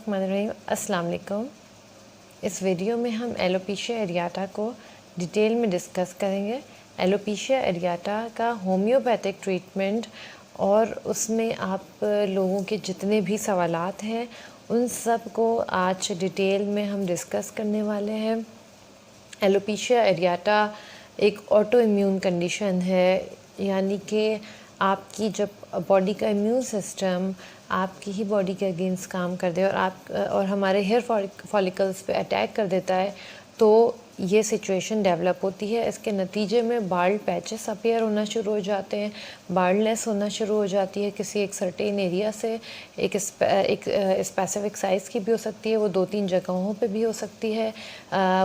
बिस्मिल्लाहिर्रहमानिर्रहीम। अस्सलाम वालेकुम। इस वीडियो में हम एलोपेशिया एरियाटा को डिटेल में डिस्कस करेंगे। एलोपेशिया एरियाटा का होम्योपैथिक ट्रीटमेंट और उसमें आप लोगों के जितने भी सवालात हैं उन सब को आज डिटेल में हम डिस्कस करने वाले हैं। एलोपेशिया एरियाटा एक ऑटो इम्यून कंडीशन है, यानी कि आपकी जब बॉडी का इम्यून सिस्टम आपकी ही बॉडी के अगेंस्ट काम कर दे और हमारे हेयर फॉलिकल्स पे अटैक कर देता है तो ये सिचुएशन डेवलप होती है। इसके नतीजे में बाल्ड पैचेस अपीयर होना शुरू हो जाते हैं, बाल्डनेस होना शुरू हो जाती है किसी एक सर्टेन एरिया से। एक स्पेसिफिक साइज़ की भी हो सकती है, वो 2-3 जगहों पे भी हो सकती है,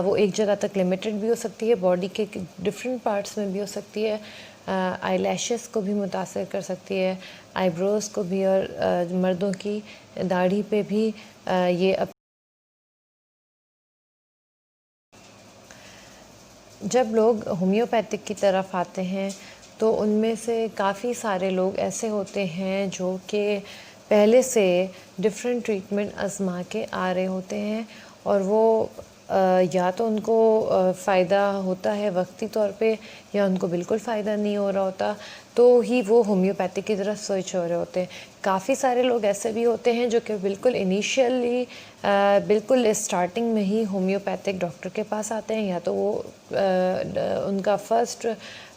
वो एक जगह तक लिमिटेड भी हो सकती है, बॉडी के डिफरेंट पार्ट्स में भी हो सकती है। आई लैशेस को भी मुतासर कर सकती है, आईब्रोज़ को भी, और मर्दों की दाढ़ी पे भी ये जब लोग होम्योपैथिक की तरफ आते हैं तो उनमें से काफ़ी सारे लोग ऐसे होते हैं जो कि पहले से डिफरेंट ट्रीटमेंट आजमा के आ रहे होते हैं और वो या तो उनको फ़ायदा होता है वक्ती तौर पे या उनको बिल्कुल फ़ायदा नहीं हो रहा होता, तो ही वो होम्योपैथिक की तरफ स्विच हो रहे होते हैं। काफ़ी सारे लोग ऐसे भी होते हैं जो कि बिल्कुल इनिशियली बिल्कुल स्टार्टिंग में ही होम्योपैथिक डॉक्टर के पास आते हैं, या तो वो उनका फर्स्ट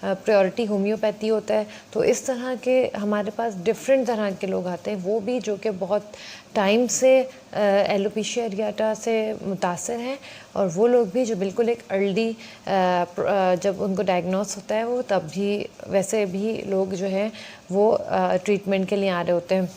प्रायोरिटी होम्योपैथी होता है। तो इस तरह के हमारे पास डिफरेंट तरह के लोग आते हैं, वो भी जो कि बहुत टाइम से एलोपेशिया एरियाटा से मुतासर हैं, और वो लोग भी जो बिल्कुल एक अर्ली जब उनको डायग्नोस होता है वो तब भी वैसे भी लोग जो है वो ट्रीटमेंट के लिए आ रहे होते हैं।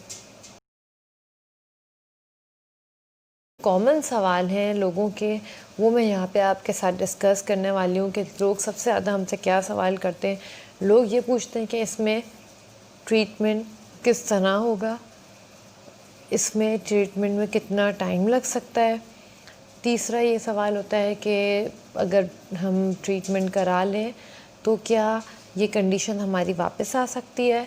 कॉमन सवाल हैं लोगों के, वो मैं यहाँ पे आपके साथ डिस्कस करने वाली हूँ कि लोग सबसे ज़्यादा हमसे क्या सवाल करते हैं। लोग ये पूछते हैं कि इसमें ट्रीटमेंट किस तरह होगा, इसमें ट्रीटमेंट में कितना टाइम लग सकता है। तीसरा ये सवाल होता है कि अगर हम ट्रीटमेंट करा लें तो क्या ये कंडीशन हमारी वापस आ सकती है।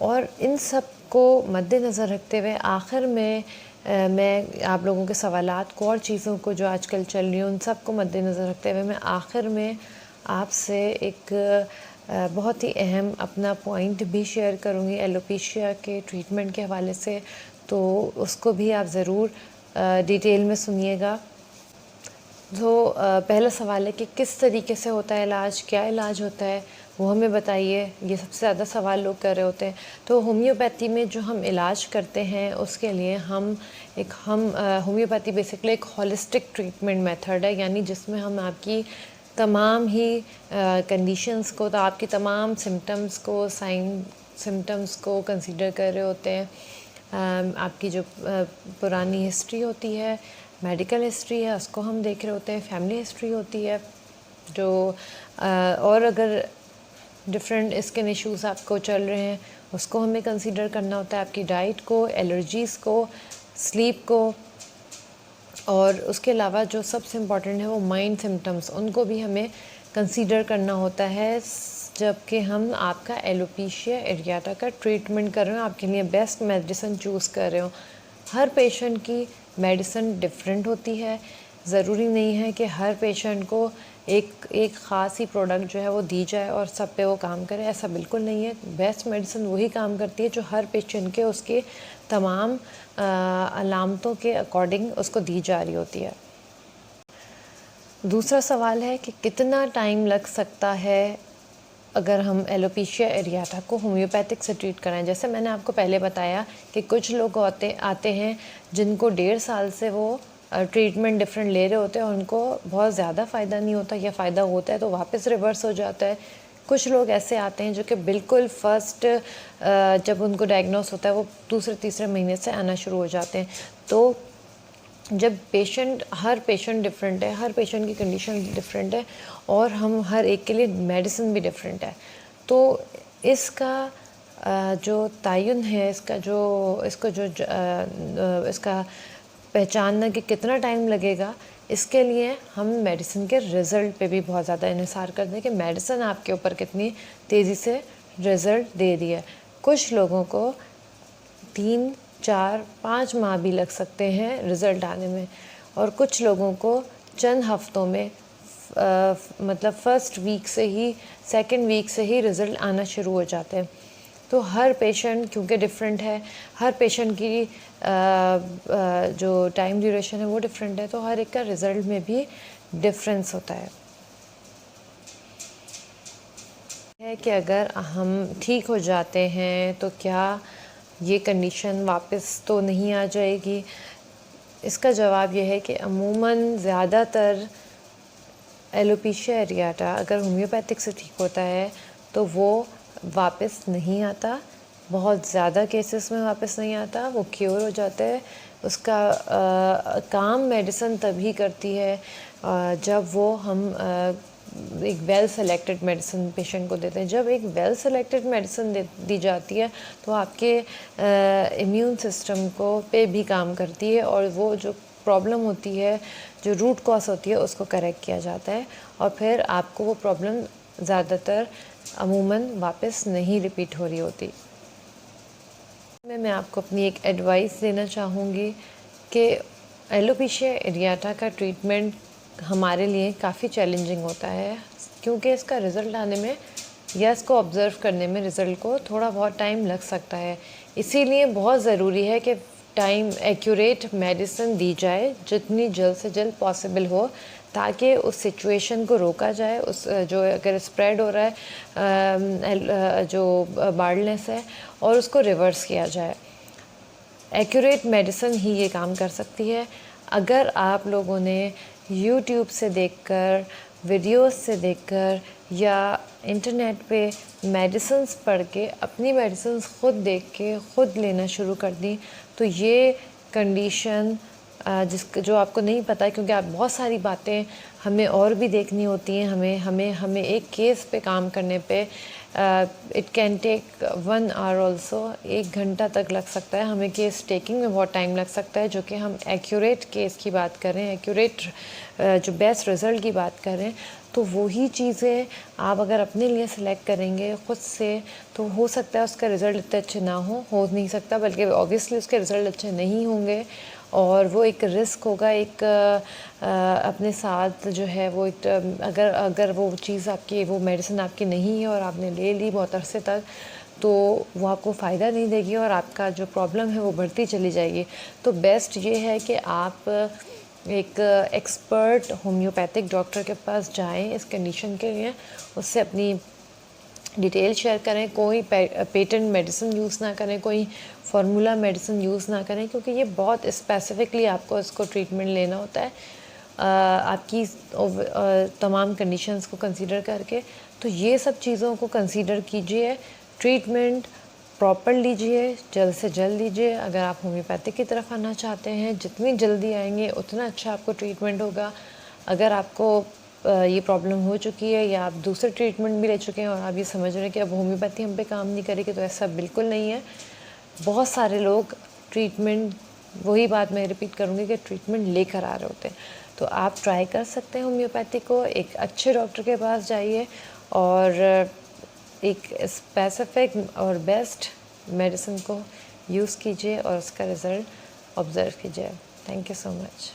और इन सब को मद्देनज़र रखते हुए आखिर में मैं आप लोगों के सवालात को और चीज़ों को जो आजकल चल रही हैं उन सब को मद्देनज़र रखते हुए मैं आखिर में आपसे एक बहुत ही अहम अपना पॉइंट भी शेयर करूँगी एलोपेशिया के ट्रीटमेंट के हवाले से, तो उसको भी आप ज़रूर डिटेल में सुनिएगा। तो पहला सवाल है कि किस तरीके से होता है इलाज, क्या इलाज होता है वो हमें बताइए। ये सबसे ज़्यादा सवाल लोग कर रहे होते हैं। तो होम्योपैथी में जो हम इलाज करते हैं उसके लिए हम होम्योपैथी बेसिकली एक हॉलिस्टिक ट्रीटमेंट मेथड है, यानी जिसमें हम आपकी तमाम ही कंडीशंस को, तो आपकी तमाम सिम्टम्स को कंसीडर कर रहे होते हैं। आपकी जो पुरानी हिस्ट्री होती है, मेडिकल हिस्ट्री है, उसको हम देख रहे होते हैं, फैमिली हिस्ट्री होती है जो और अगर डिफरेंट स्किन इश्यूज़ आपको चल रहे हैं उसको हमें कंसीडर करना होता है, आपकी डाइट को, एलर्जीज़ को, स्लीप को, और उसके अलावा जो सबसे इम्पॉर्टेंट है वो माइंड सिम्टम्स, उनको भी हमें कंसीडर करना होता है जबकि हम आपका एलोपेशिया एरियाटा का ट्रीटमेंट कर रहे हो, आपके लिए बेस्ट मेडिसिन चूज़ कर रहे हो। हर पेशेंट की मेडिसिन डिफरेंट होती है, ज़रूरी नहीं है कि हर पेशेंट को एक ख़ास ही प्रोडक्ट जो है वो दी जाए और सब पे वो काम करे, ऐसा बिल्कुल नहीं है। बेस्ट मेडिसिन वही काम करती है जो हर पेशेंट के उसके तमाम अलामतों के अकॉर्डिंग उसको दी जा रही होती है। दूसरा सवाल है कि कितना टाइम लग सकता है अगर हम एलोपेशिया एरियाटा को होम्योपैथिक से ट्रीट कराएं। जैसे मैंने आपको पहले बताया कि कुछ लोग आते हैं जिनको 1.5 साल से वो ट्रीटमेंट डिफरेंट ले रहे होते हैं और उनको बहुत ज़्यादा फ़ायदा नहीं होता, या फ़ायदा होता है तो वापस रिवर्स हो जाता है। कुछ लोग ऐसे आते हैं जो कि बिल्कुल फर्स्ट जब उनको डायग्नोस होता है वो दूसरे तीसरे महीने से आना शुरू हो जाते हैं। तो जब हर पेशेंट डिफरेंट है, हर पेशेंट की कंडीशन डिफरेंट है और हम हर एक के लिए मेडिसिन भी डिफरेंट है, तो इसका जो तयन है, इसका पहचानना कि कितना टाइम लगेगा, इसके लिए हम मेडिसिन के रिज़ल्ट पे भी बहुत ज़्यादा इन्हिसार करते हैं कि मेडिसिन आपके ऊपर कितनी तेज़ी से रिज़ल्ट दे रही है। कुछ लोगों को 3 4-5 माह भी लग सकते हैं रिज़ल्ट आने में, और कुछ लोगों को चंद हफ्तों में मतलब फर्स्ट वीक से ही, सेकंड वीक से ही रिज़ल्ट आना शुरू हो जाते हैं। तो हर पेशेंट क्योंकि डिफरेंट है, हर पेशेंट की जो टाइम ड्यूरेशन है वो डिफरेंट है, तो हर एक का रिज़ल्ट में भी डिफरेंस होता है कि अगर हम ठीक हो जाते हैं तो क्या ये कंडीशन वापस तो नहीं आ जाएगी। इसका जवाब यह है कि अमूमन ज़्यादातर एलोपेशिया एरियाटा अगर होम्योपैथिक से ठीक होता है तो वो वापस नहीं आता, बहुत ज़्यादा केसेस में वापस नहीं आता, वो क्योर हो जाता है। उसका काम मेडिसिन तभी करती है जब वो हम एक वेल सेलेक्टेड मेडिसिन पेशेंट को देते हैं। जब एक वेल सेलेक्टेड मेडिसिन दी जाती है तो आपके इम्यून सिस्टम को पे भी काम करती है, और वो जो प्रॉब्लम होती है, जो रूट कॉज होती है, उसको करेक्ट किया जाता है, और फिर आपको वो प्रॉब्लम ज़्यादातर अमूमन वापस नहीं रिपीट हो रही होती। मैं आपको अपनी एक एडवाइस देना चाहूँगी कि एलोपेशिया एरियाटा का ट्रीटमेंट हमारे लिए काफ़ी चैलेंजिंग होता है, क्योंकि इसका रिज़ल्ट आने में या इसको ऑब्ज़र्व करने में रिज़ल्ट को थोड़ा बहुत टाइम लग सकता है। इसीलिए बहुत ज़रूरी है कि टाइम एक्यूरेट मेडिसिन दी जाए जितनी जल्द से जल्द पॉसिबल हो, ताकि उस सिचुएशन को रोका जाए, उस जो अगर स्प्रेड हो रहा है जो बार्डनेस है, और उसको रिवर्स किया जाए। एक्यूरेट मेडिसिन ही ये काम कर सकती है। अगर आप लोगों ने यूट्यूब से देखकर, वीडियोस से देखकर या इंटरनेट पे मेडिसिन्स पढ़ के अपनी मेडिसिन्स खुद देख के खुद लेना शुरू कर दी, तो ये कंडीशन जो आपको नहीं पता, क्योंकि आप बहुत सारी बातें हमें और भी देखनी होती हैं, हमें एक केस पे काम करने पे it can take 1 hour also, 1 घंटा तक लग सकता है। हमें केस टेकिंग में बहुत टाइम लग सकता है, जो कि हम एक्यूरेट केस की बात कर रहे हैं, एक्यूरेट जो बेस्ट रिज़ल्ट की बात कर रहे हैं। तो वही चीज़ें आप अगर अपने लिए सिलेक्ट करेंगे ख़ुद से, तो हो सकता है उसका रिज़ल्ट इतने अच्छे ना हो नहीं सकता, बल्कि ऑब्वियसली उसके रिज़ल्ट अच्छे नहीं होंगे, और वो एक रिस्क होगा, एक अपने साथ जो है वो एक अगर वो चीज़ आपकी, वो मेडिसिन आपकी नहीं है और आपने ले ली बहुत अरसे तक, तो वो आपको फ़ायदा नहीं देगी और आपका जो प्रॉब्लम है वो बढ़ती चली जाएगी। तो बेस्ट ये है कि आप एक एक्सपर्ट होम्योपैथिक डॉक्टर के पास जाएं इस कंडीशन के लिए, उससे अपनी डिटेल शेयर करें, कोई पेटेंट मेडिसिन यूज़ ना करें, कोई फार्मूला मेडिसिन यूज़ ना करें, क्योंकि ये बहुत स्पेसिफिकली आपको इसको ट्रीटमेंट लेना होता है आपकी तमाम कंडीशंस को कंसीडर करके। तो ये सब चीज़ों को कंसीडर कीजिए, ट्रीटमेंट प्रॉपर लीजिए, जल्द से जल्द लीजिए। अगर आप होम्योपैथिक की तरफ आना चाहते हैं, जितनी जल्दी आएंगे उतना अच्छा आपको ट्रीटमेंट होगा। अगर आपको ये प्रॉब्लम हो चुकी है या आप दूसरे ट्रीटमेंट भी ले चुके हैं और आप ये समझ रहे हैं कि अब होम्योपैथी हम पे काम नहीं करेगी, तो ऐसा बिल्कुल नहीं है। बहुत सारे लोग ट्रीटमेंट, वही बात मैं रिपीट करूँगी कि ट्रीटमेंट लेकर आ रहे होते हैं। तो आप ट्राई कर सकते हैं होम्योपैथी को, एक अच्छे डॉक्टर के पास जाइए और एक स्पेसिफिक और बेस्ट मेडिसिन को यूज़ कीजिए और उसका रिज़ल्ट ऑब्ज़र्व कीजिए। Thank you so much.